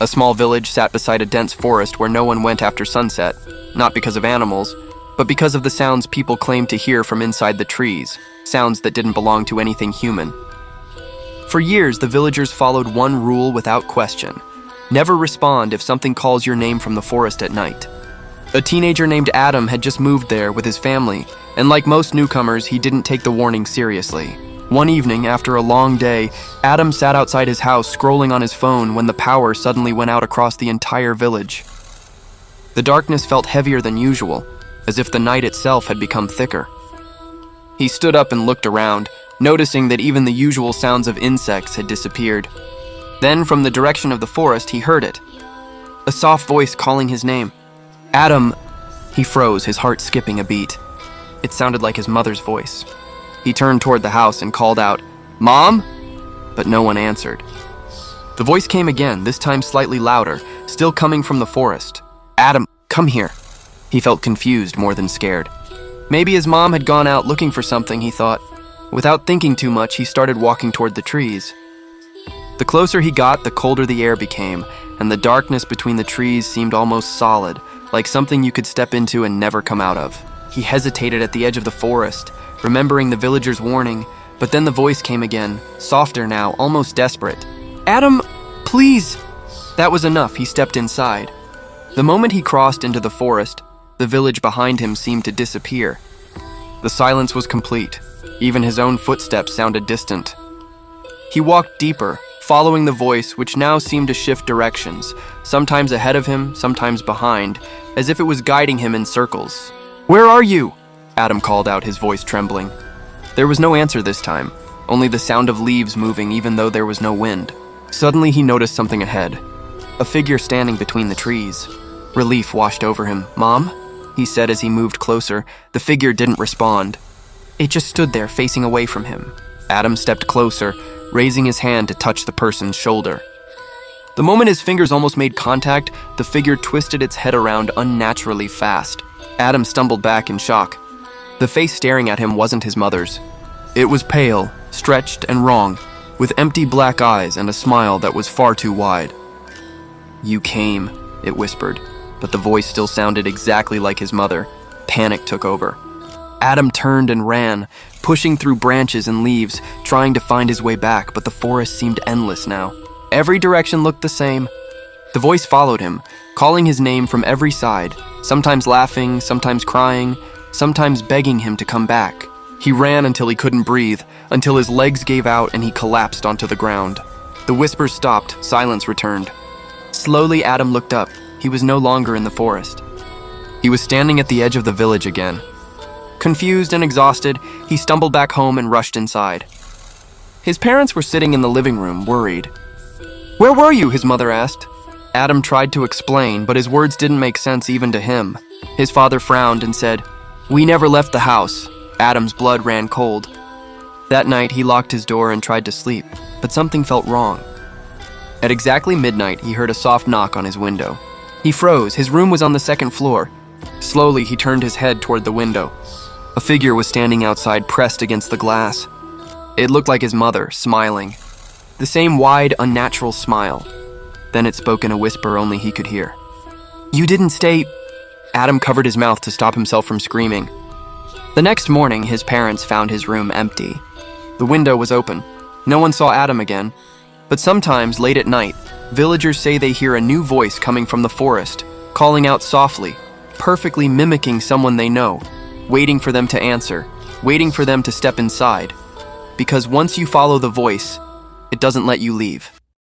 A small village sat beside a dense forest where no one went after sunset, not because of animals, but because of the sounds people claimed to hear from inside the trees, sounds that didn't belong to anything human. For years, the villagers followed one rule without question: never respond if something calls your name from the forest at night. A teenager named Adam had just moved there with his family, and like most newcomers, he didn't take the warning seriously. One evening, after a long day, Adam sat outside his house scrolling on his phone when the power suddenly went out across the entire village. The darkness felt heavier than usual, as if the night itself had become thicker. He stood up and looked around, noticing that even the usual sounds of insects had disappeared. Then, from the direction of the forest, he heard it. A soft voice calling his name. Adam! He froze, his heart skipping a beat. It sounded like his mother's voice. He turned toward the house and called out, "Mom?" But no one answered. The voice came again, this time slightly louder, still coming from the forest. "Adam, come here." He felt confused more than scared. Maybe his mom had gone out looking for something, he thought. Without thinking too much, he started walking toward the trees. The closer he got, the colder the air became, and the darkness between the trees seemed almost solid, like something you could step into and never come out of. He hesitated at the edge of the forest, remembering the villagers' warning, but then the voice came again, softer now, almost desperate. "Adam, please!" That was enough, he stepped inside. The moment he crossed into the forest, the village behind him seemed to disappear. The silence was complete. Even his own footsteps sounded distant. He walked deeper, following the voice, which now seemed to shift directions, sometimes ahead of him, sometimes behind, as if it was guiding him in circles. "Where are you?" Adam called out, his voice trembling. There was no answer this time, only the sound of leaves moving even though there was no wind. Suddenly he noticed something ahead, a figure standing between the trees. Relief washed over him. "Mom?" he said as he moved closer. The figure didn't respond. It just stood there, facing away from him. Adam stepped closer, raising his hand to touch the person's shoulder. The moment his fingers almost made contact, the figure twisted its head around unnaturally fast. Adam stumbled back in shock. The face staring at him wasn't his mother's. It was pale, stretched, and wrong, with empty black eyes and a smile that was far too wide. "You came," it whispered, but the voice still sounded exactly like his mother. Panic took over. Adam turned and ran, pushing through branches and leaves, trying to find his way back, but the forest seemed endless now. Every direction looked the same. The voice followed him, calling his name from every side, sometimes laughing, sometimes crying, sometimes begging him to come back. He ran until he couldn't breathe, until his legs gave out and he collapsed onto the ground. The whispers stopped, silence returned. Slowly, Adam looked up. He was no longer in the forest. He was standing at the edge of the village again. Confused and exhausted, he stumbled back home and rushed inside. His parents were sitting in the living room, worried. "Where were you?" his mother asked. Adam tried to explain, but his words didn't make sense even to him. His father frowned and said, "We never left the house." Adam's blood ran cold. That night, he locked his door and tried to sleep, but something felt wrong. At exactly midnight, he heard a soft knock on his window. He froze. His room was on the second floor. Slowly, he turned his head toward the window. A figure was standing outside, pressed against the glass. It looked like his mother, smiling. The same wide, unnatural smile. Then it spoke in a whisper only he could hear. "You didn't stay..." Adam covered his mouth to stop himself from screaming. The next morning, his parents found his room empty. The window was open. No one saw Adam again. But sometimes, late at night, villagers say they hear a new voice coming from the forest, calling out softly, perfectly mimicking someone they know, waiting for them to answer, waiting for them to step inside. Because once you follow the voice, it doesn't let you leave.